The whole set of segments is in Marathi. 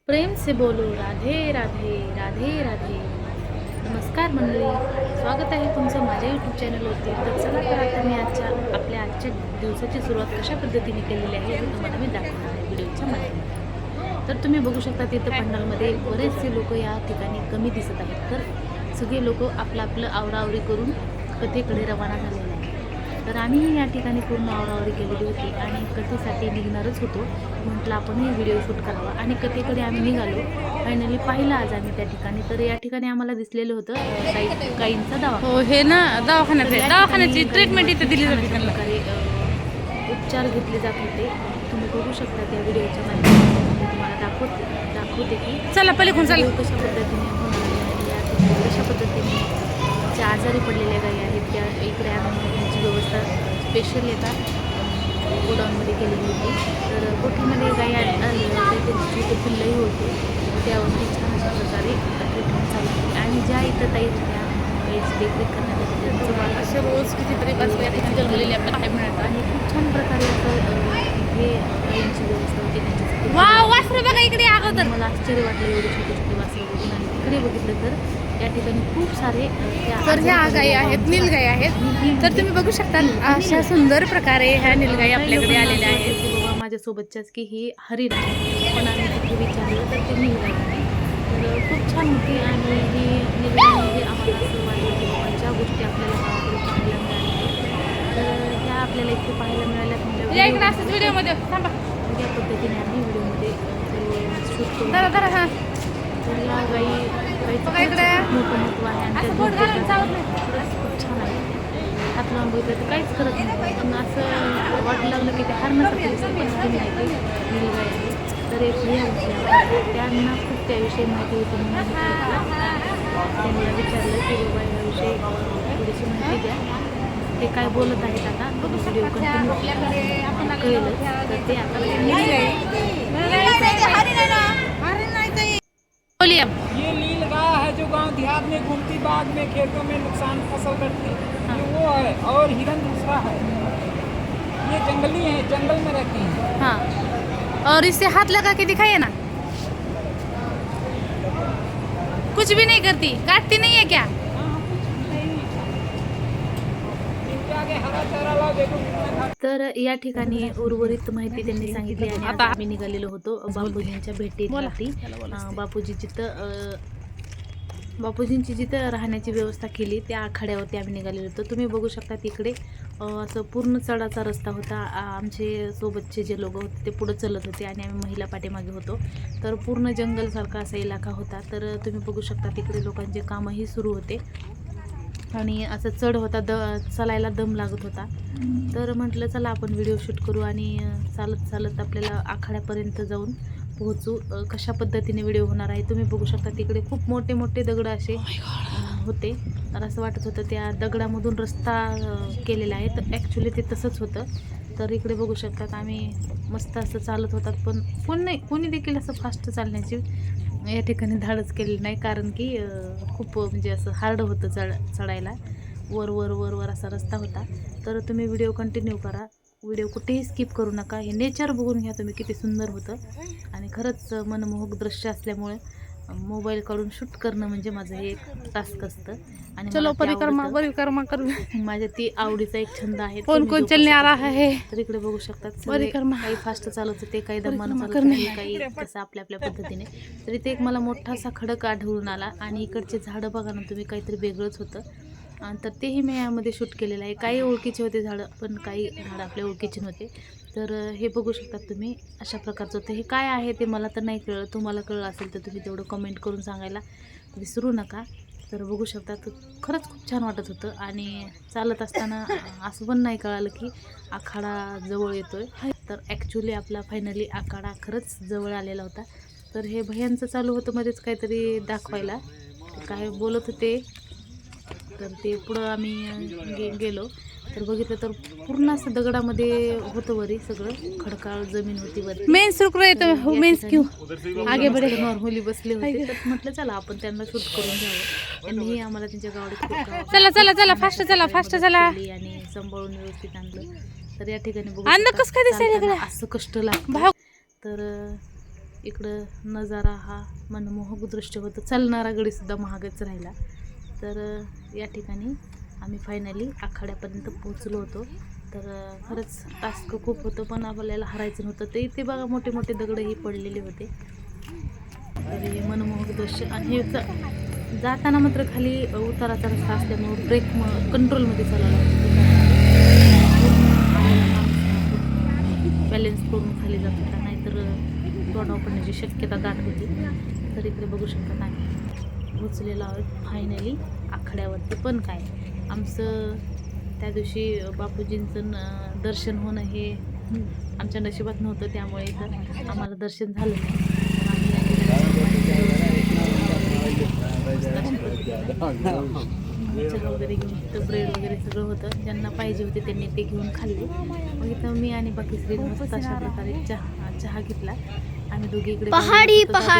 प्रेम से बोलो राधे राधे राधे राधे. नमस्कार मंडळी, स्वागत आहे तुमचं माझ्या यूट्यूब चॅनलवरती. तर चला तर आता मी आजच्या दिवसाची सुरुवात कशा पद्धतीने केलेली आहे हे तुम्हाला मी दाखवणार आहे व्हिडिओच्या माध्यमातून. तर तुम्ही बघू शकता तिथं पंडालमध्ये बरेचसे लोक या ठिकाणी कमी दिसत आहेत. तर सगळे लोक आपलं आवराआवरी करून कथेकडे रवाना झालेले आहेत. तर आम्ही या ठिकाणी पूर्ण आवराआवरी केलेली होती आणि कथेसाठी निघणारच होतो. म्हटलं आपणही व्हिडिओ शूट करावा आणि कथेकडे आम्ही निघालो. फायनली पाहिलं आज आम्ही त्या ठिकाणी. तर या ठिकाणी आम्हाला दिसलेलं होतं गाईंचा दवाखाना. हो, हे ना दवाखान्याची ट्रीटमेंट इथे दिली जाते त्यांना. प्रकारे उपचार घेतले जात होते. तुम्ही बघू शकता त्या व्हिडिओच्या माध्यमातून मी तुम्हाला दाखवते की चला पलीकडून चला. कशा पद्धतीने होणार आहे, या ठिकाणी कशा पद्धतीने ज्या आजारी पडलेल्या गायी आहेत त्या इकडे आणून त्यांची व्यवस्था स्पेशल एका गोडाऊनमध्ये केलेली होती. तर गोठ्यामध्ये गायी आणलेल्या होत्या, त्यांची छोटे पिल्लंही होते. त्यावरती छान अशा प्रकारे ट्रीटमेंट चालू होती आणि ज्या इथं ताई त्या गाईची देखरेख करण्यात येते त्यांचं बाळ असे रोज कितीतरी बसले जगलेले आपल्याला काय मिळतात. आणि खूप छान प्रकारे असं हे गायींची व्यवस्था होती त्यांच्यासाठी. वाव, वासरे बघा इकडे अगोदर. मला आश्चर्य वाटलं एवढे छोटे छोटे वासरे बघून. आणि तिकडे बघितलं तर या ठिकाणी खूप सारे तर ह्या गायी आहेत, नीलगाई आहेत. तर तुम्ही बघू शकता अशा सुंदर प्रकारे ह्या नीलगाई आपल्याकडे आलेल्या आहेत. बाबा माझ्यासोबतच्याच की ही हरिण आहे, पण आम्ही तिथे विचारलं तर ती नीलगाई आहे. तर खूप छान होती आणि ही नीलगाईमध्ये आम्हाला असं वाटलं की बाबा ज्या गोष्टी आपल्याला गावाकडे पाहायला मिळाल्या तर ह्या आपल्याला इथे पाहायला मिळाल्या. या इकडे असंच व्हिडिओमध्ये थांबा. या पद्धतीने आम्ही व्हिडिओमध्ये शूट करू. जरा तर या गाईचं इकडे मोठं महत्त्व आहे आणि असं बोट घालून चालत नाही. खरंच खूप छान आहे. हात लावून बघितलं तर काहीच करत नाही, पण असं वाटू लागलं की ते हरणासारखं दिसतं, पण ते नाही, ते नीलगाई आहे. तर एक भैया होते, त्यांना खूप त्याविषयी माहिती होती म्हणून आम्ही त्यांना विचारलं की बाबा याविषयी थोडीशी माहिती द्या, ते काय बोलत आहेत. आता व्हिडिओ कंटिन्यू कळलं तर ते आता बोलिए. ये नील गाय है जो गांव देहात में घूमती, बाग में खेतों में नुकसान फसल करती है, ये वो है। और हिरन दूसरा है, ये जंगली है, जंगल में रहती है। हाँ, और इससे हाथ लगा के दिखाइए ना. कुछ भी नहीं करती, काटती नहीं है क्या? इनके आगे हरा चारा लाओ, देखो कितना खा- तर या ठिकाणी उर्वरित माहिती त्यांनी सांगितली आणि आता आम्ही निघालेलो होतो बापूजींच्या भेटीसाठी. बापूजींची जिथं राहण्याची व्यवस्था केली त्या आखाड्यावरती आम्ही निघालेलो होतो. तुम्ही बघू शकता तिकडे असं पूर्ण चढाचा रस्ता होता. आमचे सोबतचे जे लोक होते ते पुढं चलत होते आणि आम्ही महिला पाठीमागे होतो. तर पूर्ण जंगलसारखा असा इलाका होता. तर तुम्ही बघू शकता तिकडे लोकांचे कामही सुरू होते आणि असं चढ होता, चालायला दम लागत होता. तर म्हटलं चला आपण व्हिडिओ शूट करू आणि चालत चालत आपल्याला आखाड्यापर्यंत जाऊन पोहोचू. कशा पद्धतीने व्हिडिओ होणार आहे तुम्ही बघू शकता. तिकडे खूप मोठे मोठे दगड असे होते. तर असं वाटत होतं त्या दगडामधून रस्ता केलेला आहे, तर ॲक्च्युली ते तसंच होतं. तर इकडे बघू शकतात आम्ही मस्त असं चालत होतात, पण कोणी देखील असं फास्ट चालण्याची या ठिकाणी धाडस केली नाही, कारण की खूप म्हणजे असं हार्ड होतं चढायला. वर वर वर वर असा रस्ता होता. तर तुम्ही व्हिडिओ कंटिन्यू करा, व्हिडिओ कुठेही स्किप करू नका. हे नेचर बघून घ्या तुम्ही किती सुंदर होतं आणि खरंच मनमोहक दृश्य असल्यामुळे मोबाईल काढून शूट करणं म्हणजे माझं हे एक टास्क असतं आणि चलो मला ते आवडतं. परिक्रमा करू. माझ्या ती आवडीचा एक छंद आहे. कौन कौन चलने आ रहा है? तर इकडे बघू शकतात सगळे परिक्रमा. काही फास्ट चालत होते, काही दमानं चालत करणे. होते, काही कसं आपल्या आपल्या पद्धतीने. तर इथे एक मला मोठासा खडक आढळून आला आणि इकडचे झाडं बघा ना तुम्ही, काहीतरी वेगळंच होतं. तर तेही मी यामध्ये शूट केलेलं आहे. काही ओळखीचे होते झाडं, पण काही झाडं आपल्या ओळखीचे नव्हते. तर हे बघू शकतात तुम्ही अशा प्रकारचं होतं. हे काय आहे ते मला तर नाही कळलं, तुम्हाला कळलं असेल तर तुम्ही तेवढं कमेंट करून सांगायला विसरू नका. तर बघू शकता, तर खरंच खूप छान वाटत होतं आणि चालत असताना असं पण नाही कळालं की आखाडा जवळ येतोय. तर ॲक्च्युली आपला फायनली आखाडा खरंच जवळ आलेला होता. तर हे भयांचं चालू होतं मध्येच काहीतरी दाखवायला, ते काय बोलत होते. तर ते पुढं आम्ही गेलो तर बघितलं तर पूर्ण असं दगडामध्ये होतं वरी सगळं, खडकाळ जमीन होती वरती. मेंस रुक रहे तो मेंस क्यों आगे बढ़े? नॉर्मली बसले होते. तर म्हटलं चला आपण त्यांना शूट करून घ्यावं. त्यांनीही आम्हाला त्यांच्या गावात चला चला चला फास्ट चला फास्ट चला. आणि सांभाळून व्यवस्थित आणलं. तर या ठिकाणी बघू अंदर शकता, कसं काय दिसायला चालताना इकडे? असं कष्ट लागतं. भाव. तर इकडं नजारा हा मनमोहक दृश्य होतं. चालणारा गडीसुद्धा महागच राहिला. तर या ठिकाणी आम्ही फायनली आखाड्यापर्यंत पोहोचलो होतो. तर खरंच टास्क खूप होतं, पण आपल्याला हरायचं नव्हतं. ते इथे बघा मोठे मोठे दगडही पडलेले होते. तर हे मनमोहक दृश्य. आणि हे जाताना मात्र खाली उताराचा रस्ता असल्यामुळं ब्रेक कंट्रोलमध्ये चालवला बॅलेन्स करून खाली जात होता, नाहीतर तोंडावर पडण्याची शक्यता दाट होती. तर इकडे बघू शकता आम्ही पोचलेलो आहोत फायनली आखाड्यावरती. पण काय आमचं त्या दिवशी बापूजींचं दर्शन होणं हे आमच्या नशिबात नव्हतं, त्यामुळे तर आम्हाला दर्शन झालं नाही. चहा वगैरे घेऊन तिथं ब्रेड वगैरे सगळं होतं. ज्यांना पाहिजे होते त्यांनी ते घेऊन खाल्ले. मग इथं मी आणि बाकी स्त्री मस्त अशा प्रकारे चहा घेतला. आम्ही दोघे इकडे पहाड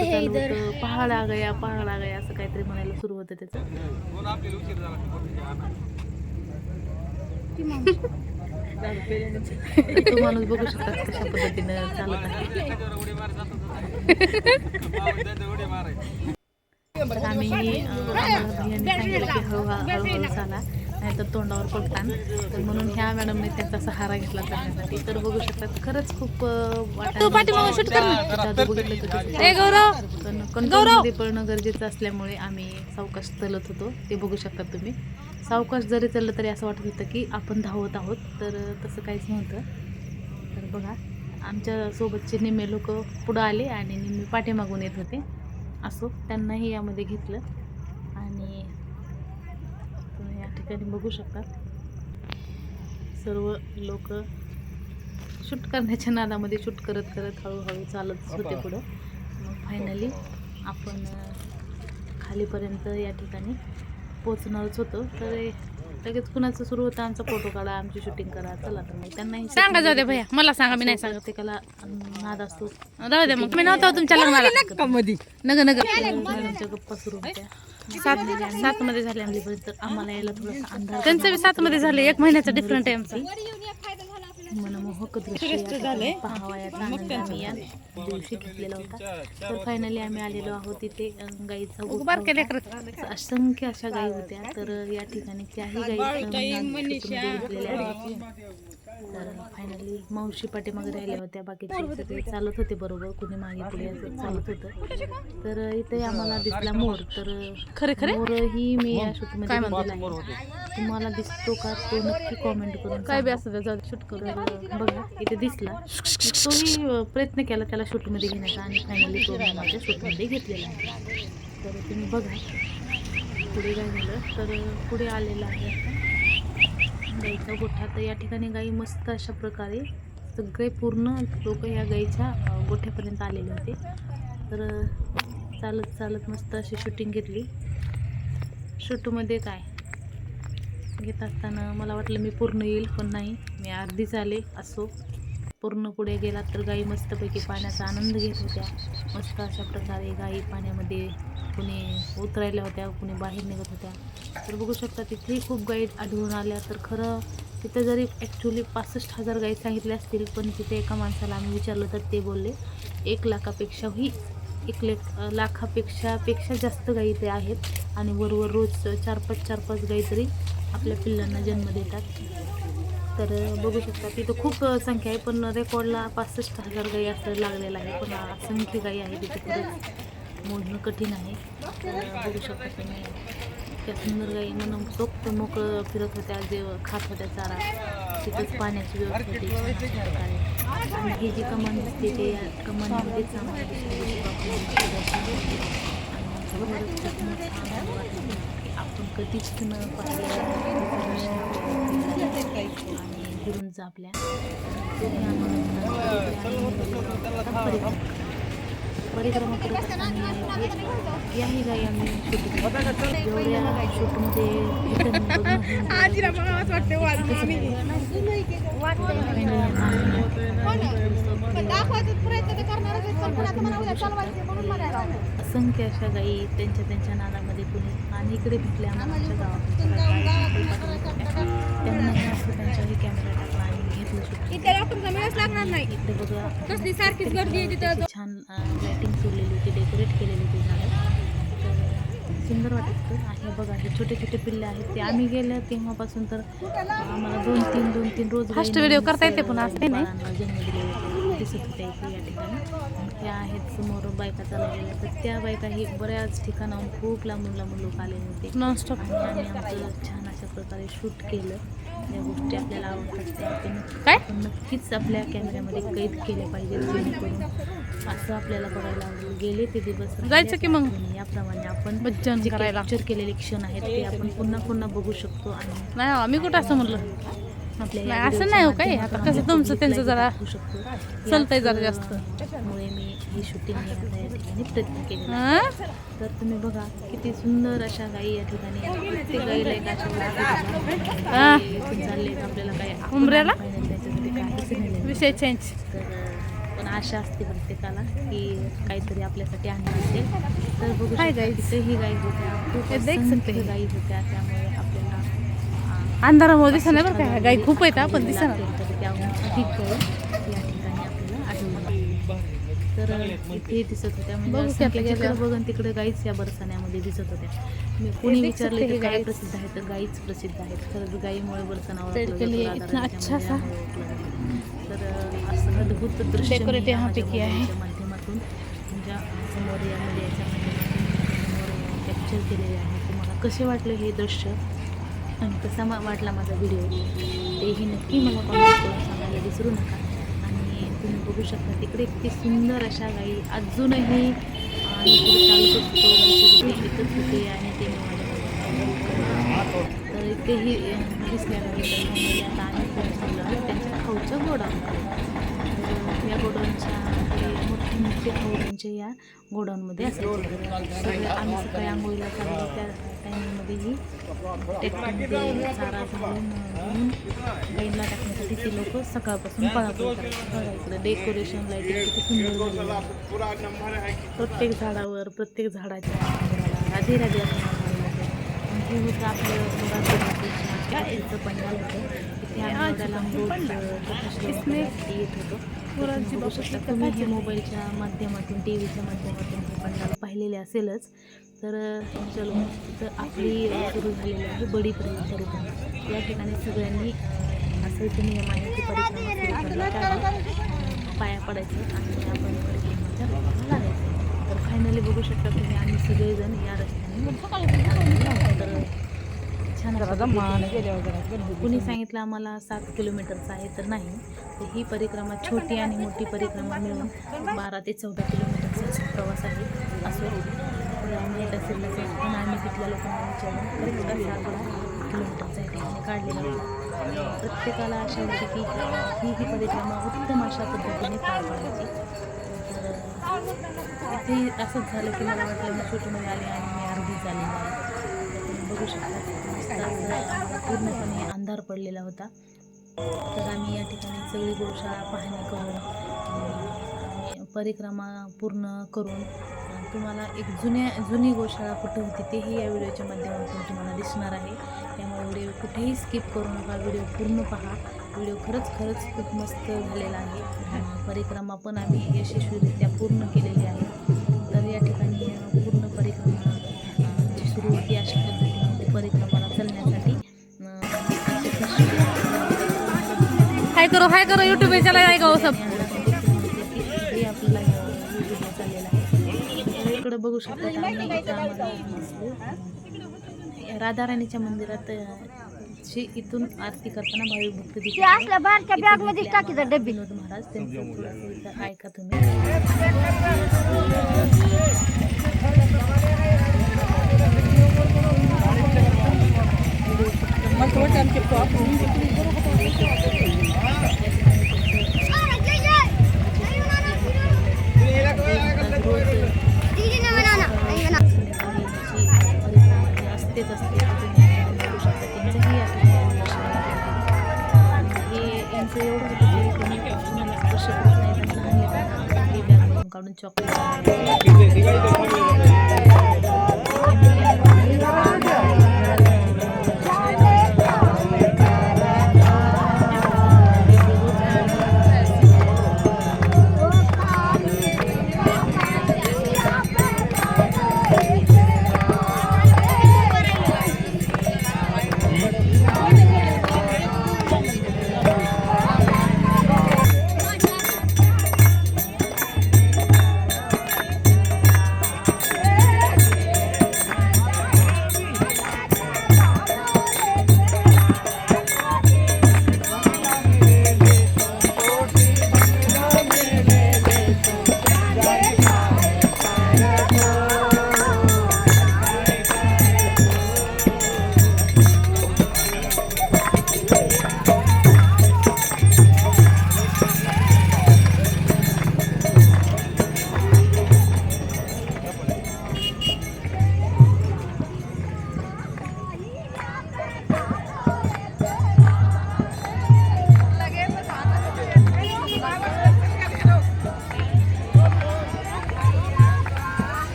है इधर, पहाड आ गया असं काहीतरी म्हणायला सुरू होतं त्याचं. तो माणूस बघू शकता कशा पद्धतीनं चालत आहे. तर आम्ही आम्हाला भैयाने सांगितलं की हळूहळू चाला, नाहीतर तोंडावर पडतान. तर म्हणून ह्या मॅडमने त्यांचा सहारा घेतला करण्यासाठी. तर बघू शकतात खरंच खूप कंट्रोलमध्ये पडणं गरजेचं असल्यामुळे आम्ही सावकाश चालत होतो. ते बघू शकतात तुम्ही. सावकाश जरी चाललं तरी असं वाटत होतं की आपण धावत आहोत, तर तसं काहीच नव्हतं. तर बघा आमच्या सोबतचे निम्मे लोक पुढं आले आणि निम्मे पाठीमागून येत होते. असो, त्यांनाही यामध्ये घेतलं. आणि तुम्ही या ठिकाणी बघू शकता सर्व लोक शूट करण्याच्या नादामध्ये शूट करत हळूहळू चालत होते पुढं. मग फायनली आपण खालीपर्यंत या ठिकाणी पोचणारच होतो. तर लगेच कुणाचं सुरू होतं आमचा फोटो काढा, आमची शूटिंग करा. चला तर मग त्यांनाही सांगा, जाऊ दे भैया, मला सांगा, मी नाही सांगत. प्रत्येकाला नाद असतो. जाऊ दे, मग मी नव्हता तुमच्या लग्नाला. मॅडमच्या गप्पा सुरू होत्या. 7 मध्ये झाले आमची. तर आम्हाला यायला थोडासा अंधार. त्यांचं बी 7 मध्ये झाले. 1 महिन्याचा डिफरंट आहे आमची. मनमोहक दृश्य पाहावयाचा आनंद आम्ही या दिवशी घेतलेला होता. तर फायनली आम्ही आलेलो आहोत तिथे. गाईचा गोठा होता. असंख्य अशा गायी होत्या. तर या ठिकाणी त्याही गायी तर फायनली मावशी पाठीमागे राहिल्या होत्या. बाकीचे सगळे चालत होते बरोबर, कुणी मागे पुढे असं चालत होतं. तर इथे आम्हाला दिसला मोर. तर खरे मोर ही मी या शूटमध्ये बघितला आहे. तुम्हाला दिसतो का तो नक्की कॉमेंट करून काय बी असं शूट करून बघा. इथे दिसला. तोही प्रयत्न केला त्याला शूटमध्ये घेण्याचा आणि फायनली तो माझ्या शूटमध्ये घेतलेला आहे. तर तुम्ही बघा पुढे काय झालं. तर पुढे आलेला आहे गाईचा गोठा. तर या ठिकाणी गाई मस्त अशा प्रकारे सगळे पूर्ण लोक या गाईच्या गोठ्यापर्यंत आलेले होते. तर चालत मस्त अशी शूटिंग घेतली. शूटमध्ये काय घेत असताना मला वाटलं मी पूर्ण येईल, पण नाही, मी अर्धीच आले. असो, पूर्ण पुढे गेला तर गाई मस्तपैकी पाण्याचा आनंद घेत होत्या. मस्त अशा प्रकारे गाई पाण्यामध्ये कुणी उतरायला होत्या, कुणी बाहेर निघत होत्या. तर बघू शकता तिथेही खूप गाई आढळून आल्या. तर खरं तिथं जरी ॲक्च्युली 65,000 गाई सांगितल्या असतील, पण तिथे एका माणसाला आम्ही विचारलं तर ते बोलले 1 लाखापेक्षाही 1 लाखापेक्षा जास्त गाई इथे आहेत. आणि वरवर रोज 4-5 गाई तरी आपल्या पिल्लांना जन्म देतात. तर बघू शकता तिथं खूप संख्या आहे, पण रेकॉर्डला 65,000 गाई असं लागलेलं आहे. पण असंख्य गाई आहे तिथे, खरंच मोजणं कठीण आहे. बघू शकता तुम्ही त्या सुंदर गाई मनसोक्त मोकळं फिरत होत्या, जे खात होत्या चारा. तिथंच पाण्याची व्यवस्था होती प्रकारे. आणि ही जी कमान दिसते ते कमानीमध्येच आम्हाला आपण कधीच न पाहिलेलं आणि गुरूंचा आपल्या परिक्रमा करत असताना याही गाई आम्ही शूटिंग एवढ्या शूटमध्ये असंख्य अशा गाई त्यांच्या नादामध्ये कुणी. आणि इकडे भेटले आम्हाला आमच्या गावात त्यांनाही असं त्यांच्याही कॅमेरा टाकला आणि घेतलं शूट. इकडे बघा छान लायटिंग सोडलेली होती, डेकोरेट केलेली होती झाडं. तर सुंदर वाटत होतं. आहे बघा, हे छोटे छोटे पिल्ले आहेत. ते आम्ही गेलं तेव्हापासून तर आम्हाला 2-3 रोज First video करता येते पण असते नाही. बाळांना जन्म दिले दिसत होत्या इथे या ठिकाणी. त्या आहेत समोर बायका चालवलेल्या, तर त्या बायकाही बऱ्याच ठिकाणाहून खूप लांबून लांबून लोक आलेले होते नॉनस्टॉप. आणि आम्ही आमचं छान अशा प्रकारे शूट केलं. ज्या गोष्टी आपल्याला आवडतात त्या काय? आपण नक्कीच आपल्या कॅमेऱ्यामध्ये कैद केल्या पाहिजे, जेणेकरून असं आपल्याला बघायला आवडेल. गेले ते दिवस जायचं की मग? याप्रमाणे आपण भजन जे करायला. कॅप्चर केलेले क्षण आहेत ते आपण पुन्हा पुन्हा बघू शकतो आणि नाही आम्ही कुठं असं म्हणलं. आपल्या नाही, या असं व्हिडिओच्या नाही हो काय. माध्यमातून आता कसं आम्ही तुमचं public त्यांचं ला जरा दाखवू शकतो. चालतंय जरा याच, जास्त. मुळे मी ही शूटिंग या ठिकाणी प्रयत्न केलेला. हां? तर तुम्ही बघा किती सुंदर अशा गायी या ठिकाणी आहेत. प्रत्येक गाईला एक अशा हां. चालले आपल्याला काय उंबऱ्याला? त्याच्यासाठी काहीच नाही नेलं. विषय चेंज. तर पण आशा असते प्रत्येकाला की काहीतरी आपल्यासाठी आणलं असेल. तर बघू Hi शकता guys. तिथेही गायी होत्या, खूप हे देख असंख्य सकते हैं. गायी होत्या. त्यामुळे आपल्याला अंधारामुळे दिसत नाही बरं काय. गाई खूप आहेत पण दिसत नाही. तर त्याहून अधिक गायी या ठिकाणी आपल्याला आढळून. तर इथे दिसत होत्या म्हणजे बघू असंख्य की आता जिकडं बघून तिकडे गाईच या बरसाण्यामध्ये दिसत होत्या. मी कोणी देख विचारले सकते तर हैं काय guys. प्रसिद्ध आहे, तर गाईच प्रसिद्ध आहेत. खरंच गाईमुळे बरसाणा पेड़ ओळखलं के लिए जातं, इतना राधाराणीच्या अच्छा सा मंदिरामुळे ओळखलं जातं. तर असं अद्भुत दृश्य Decorate मी यहाँ पे माझ्या किया है. मोबाईलच्या माध्यमातून तुमच्या समोर या मीडियाच्या माध्यमातून कॅप्चर केलेले आहे. तुम्हाला कसे वाटले हे दृश्य आणि कसा वाटला माझा व्हिडिओ तेही नक्की मला कॉमेंट करून सांगायला विसरू नका. आणि तुम्ही बघू शकता तिकडे किती सुंदर अशा गाई अजूनही आणि पुढे चालतच होतो, येतच होते आणि ते मी माझ्या तर इथेही दिसल्यानंतर आता आम्ही पुढे चाललो आहोत त्यांच्या खाऊच्या गोडाऊनकडे. तर या गोडाऊनच्या मोठे मोठे खाऊ त्यांचे या गोडाऊनमध्ये असायचे. तर आम्ही सकाळी आंघोळीला चाललो त्या टायमिंगमध्येही ट्रॅक्टरमध्ये चारा घेऊन गाईला टाकण्यासाठी ते लोक सकाळपासून पळापळ करायचे. बघा इकडे डेकोरेशन लाईटिंग किती सुंदर झालेलं आहे. प्रत्येक झाडावर प्रत्येक झाडाच्या राधे राधे असं नाव लावलेलं आहे. हे होतं आपलं याचं पंडाल होतं. तिथे आम्ही एवढ्या लांब रोज येत होतो. तुम्ही बघू शकता, तुम्ही हे मोबाईलच्या माध्यमातून टी व्हीच्या माध्यमातून हे पंडाल पाहिलेले असेलच. तर चलो, तर आपली सुरू झालेली आहे बडी परिक्रमा. या ठिकाणी सगळ्यांनी असं इथे नियम आहे की परिक्रमा सुरू करण्याच्या पाया पडायचं आणि आपण परिक्रमाच्या रस्त्याला लागायचं. तर फायनली बघू शकता तुम्ही आम्ही सगळेजण या रस्त्याने तर छान कुणी सांगितलं आम्हाला 7 किलोमीटरचं आहे, तर नाही. तर ही परिक्रमा छोटी आणि मोठी परिक्रमा मिळून 12 ते 14 किलोमीटरचा असा प्रवास आहे. असो माहीत असेल पण आम्ही तिथल्या लोकांना विचारून खरंच असा 12 किलोमीटरचा या ठिकाणी काढलेला होता. प्रत्येकाला आशा होती की ही परिक्रमा उत्तम अशा पद्धतीने पार पाडायची. तर इथे असंच झालं की मला वाटलं मी शूटमध्ये आले आणि मी अर्धी झालेली आहे. तुम्ही बघू शकता पूर्णपणे अंधार पडलेला होता. तर आम्ही या ठिकाणी सगळी गोशाळा पाहणी करून परिक्रमा पूर्ण करून तुम्हाला एक जुनी गोशाळा कुठे होती तेही या व्हिडिओच्या माध्यमातून तुम्हाला दिसणार आहे. त्यामुळे व्हिडिओ कुठेही स्किप करू नका, व्हिडिओ पूर्ण पहा. व्हिडिओ खरंच खूप मस्त झालेला आहे. परिक्रमा पण आम्ही यशस्वीरित्या पूर्ण केलेली आहे. तर या ठिकाणी पूर्ण परिक्रमा सुरू होती अशा पद्धतीने परिक्रमाला चालण्यासाठी हाय करो यूट्यूब पे चला जाएगा वो सब. हे आपल्याला व्हिडिओ चाललेला आहे. तर इकडं बघू शकता राधाराणीच्या मंदिरात इथून आरती करताना भाविक भक्त विनोद महाराज त्यांचं थोडंसं ऐका तुम्ही. असतेच असते बघू शकता त्यांचंही हे यांचं एवढं होतं की त्यांनी कोणाला स्पर्श करत नाही. पण लहान लेकरांना हे बॅग काढून चॉकलेट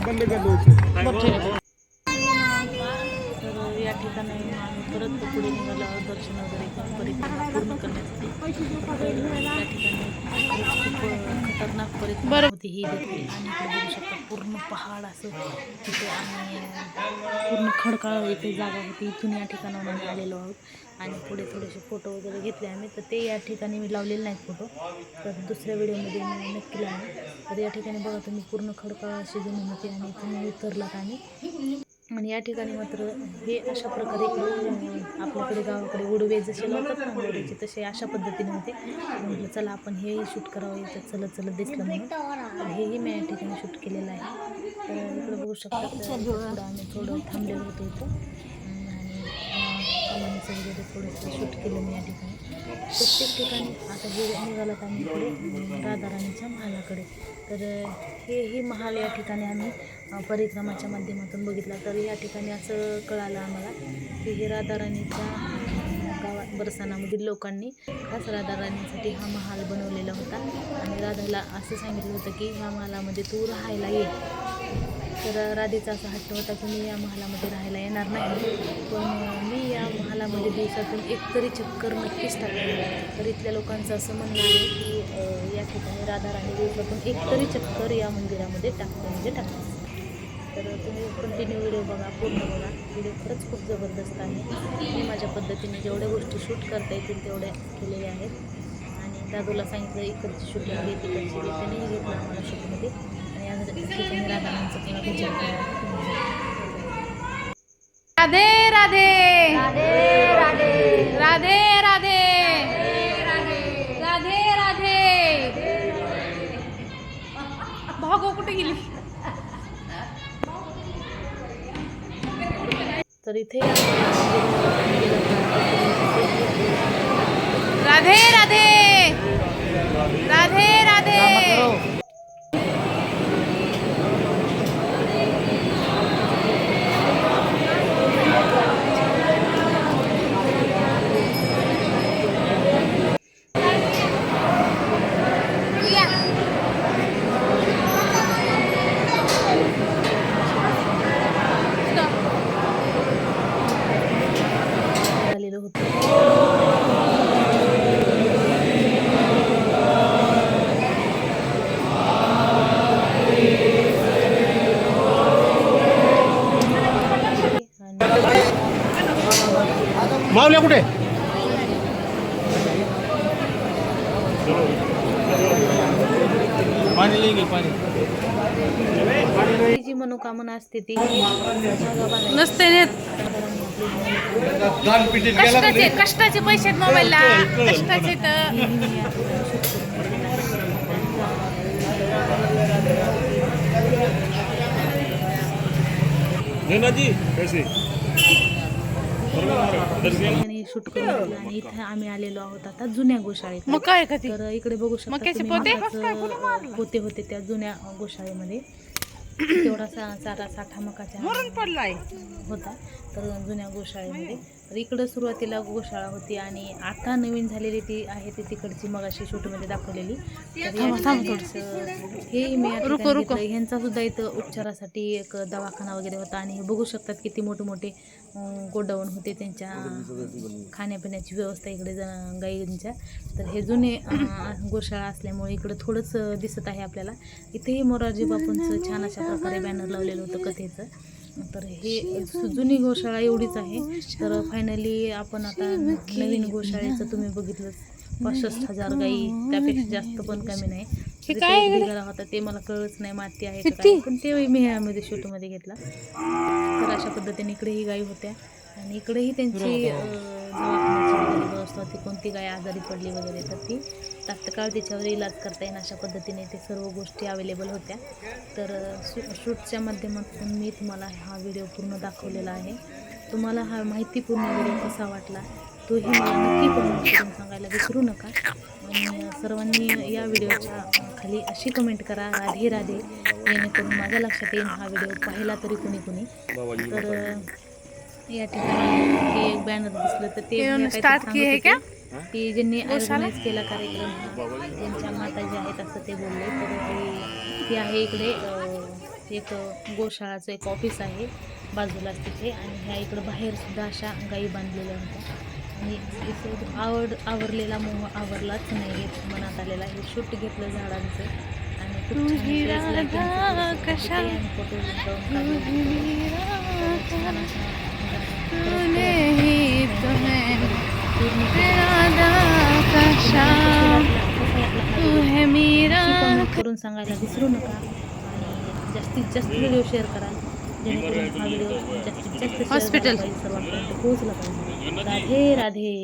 तर या ठिकाणी आम्ही परत पुढे निघालो आहोत दर्शन वगैरे करून परिक्रमा पूर्ण करण्यासाठी. तर या ठिकाणी खूप खतरनाक परिक्रमा होती ही देखील. आणि इकडे बघू शकता पूर्ण पहाड असं तिथे आणि पूर्ण खडकाळ इथे जागा होती. इथून या ठिकाणाहून आम्ही आलेलो आहोत आणि पुढे थोडेसे फोटो वगैरे घेतले आम्ही. तर ते या ठिकाणी मी लावलेले नाहीत फोटो, तर दुसऱ्या व्हिडिओमध्ये मी नक्की लावले. तर या ठिकाणी बघा तुम्ही पूर्ण खडकाळ अशी जमीन होती आणि इथून उतरलात आम्ही. आणि या ठिकाणी मात्र हे अशा प्रकारे इकडे आपल्याकडे गावाकडे उडवे जसे लावतात ना उडवेचे, तसे अशा पद्धतीने होते. म्हटलं चला आपण हे शूट करावं, याच्यात चलत चलत दिसलं म्हणून. तर हेही मी या ठिकाणी शूट केलेलं आहे. तर इकडे बघू शकता थोडं आम्ही थोडं थांबलेलो होतो इथं आणि कमानीचं वगैरे थोडंसं शूट केलं मी या ठिकाणी. प्रत्येक ठिकाणी आता हे निघालात आम्ही इकडे राधाराणीच्या महालाकडे. तर हे महाल या ठिकाणी आम्ही परिक्रमाच्या माध्यमातून बघितला. तर या ठिकाणी असं कळालं आम्हाला की हे राधाराणीच्या गावात बरसानामधील लोकांनी खास राधाराणीसाठी हा महाल बनवलेला होता आणि राधाला असं सांगितलं होतं की ह्या महालामध्ये तू राहायला ये. तर राधेचा असा हट्ट होता की मी या महालामध्ये राहायला येणार नाही, पण मी या महालामध्ये दिवसातून एकतरी चक्कर नक्कीच टाकते. तर इथल्या लोकांचं असं म्हणणं आहे की या ठिकाणी राधाराणी दिवसातून एकतरी चक्कर या मंदिरामध्ये टाकते. तर तुम्ही कंटिन्यू व्हिडिओ बघा, पूर्ण बघा. व्हिडिओ खरंच खूप जबरदस्त आहे. मी माझ्या पद्धतीने जेवढ्या गोष्टी शूट करता येतील तेवढ्या केलेल्या आहेत. आणि दादूला सांगितलं इकडची शूटिंग घे, तिकडची घे, त्यानेही घेतलं आम्हाला शूटमध्ये. आणि या ठिकाणी राधाराणीचं पुन्हा विचार राधे राधे राधे राधे राधे राधे राधे. भागो कुठे गेली? तर इथे राधे राधे राधे राधे. झालेलं होतं. मावल्या कुठे? पाणी लेंगे पाणी. जी मनोकामना असते ती नसते नेत. कष्टाचे पैसे आहेत मोबाईलला, कष्टाचे तर. जी कैसे आणि शूट करून घेतलं. आणि इथे आम्ही आलेलो आहोत आता जुन्या गोशाळेत. मग काय का ती तर इकडे बघू शकता मक्याचे तुम्ही पोते? मकाचं पोते होते त्या जुन्या गोशाळेमध्ये. तेवढा सारा साठा मकाचा पडलाय होता तर जुन्या गोशाळेमध्ये. तर इकडं सुरुवातीला गोशाळा होती आणि आता नवीन झालेली ती आहे ती तिकडची मगाशी शूटमध्ये दाखवलेली. तर या ठिकाणी हे मी ह्यांचा सुद्धा इथं उपचारासाठी एक दवाखाना वगैरे होता. आणि हे बघू शकतात किती मोठे गोडाऊन होते त्यांच्या खाण्यापिण्याची व्यवस्था इकडे गाईंच्या. तर हे जुने गोशाळा असल्यामुळे इकडं थोडंच दिसत आहे आपल्याला. इथेही मोरारजी बापूंचं छान अशा प्रकारे बॅनर लावलेलं होतं कथेचं. तर हे जुनी गोशाळा एवढीच आहे. तर फायनली आपण आता नवीन गोशाळेचं तुम्ही बघितलं 65,000 गाई, त्यापेक्षा जास्त पण कमी नाही. घरा होता ते मला कळलंच नाही माती आहे का काय, पण ते मी ह्यामध्ये शूटमध्ये घेतला. तर अशा पद्धतीने इकडेही गाई होत्या आणि इकडेही त्यांची दवाखान्याची वगैरे व्यवस्था होती. कोणती गाय आजारी पडली वगैरे तर ती तात्काळ त्याच्यावर इलाज करता येईल अशा पद्धतीने ते सर्व गोष्टी अवेलेबल होत्या. तर शूटच्या माध्यमातून मी तुम्हाला हा व्हिडिओ पूर्ण दाखवलेला आहे. तुम्हाला हा माहितीपूर्ण व्हिडिओ कसा वाटला तोही मला नक्की कमेंट करून सांगायला विसरू नका. आणि सर्वांनी या व्हिडिओच्या खाली अशी कमेंट करा राधे राधे, जेणेकरून माझ्या लक्षात येईल हा व्हिडिओ पाहिला तरी कुणी. तर या ठिकाणी हे एक बॅनर दिसलं तर ते की ज्यांनी ऑर्गनाईज केला कार्यक्रम त्यांच्या माता ज्या आहेत असं ते बोलले. तर ती आहे इकडे एक गोशाळाचं एक ऑफिस आहे बाजूलाच तिथे, आणि ह्या इकडं बाहेर सुद्धा अशा गायी बांधलेल्या होत्या. आणि इथं आवरलेला मोह आवरलाच नाही मनात आलेला. हे शूट घेतलं झाडांचं आणि खूप छान ही इथे lighting चं राधा व्यवस्था होती. कशा, आणि photo काढून तू ही काढले. मेरा छान अशा तूने ही तो है पूर्ण राधा का श्याम, तू है मेरा. कमेंट करून सांगायला विसरू नका आणि जास्तीत जास्त व्हिडिओ शेअर करा जेणेकरून हा व्हिडिओ जास्तीत जास्त share हॉस्पिटल. झाला पाहिजे, सर्वांपर्यंत पोहोचला पाहिजे. राधे राधे.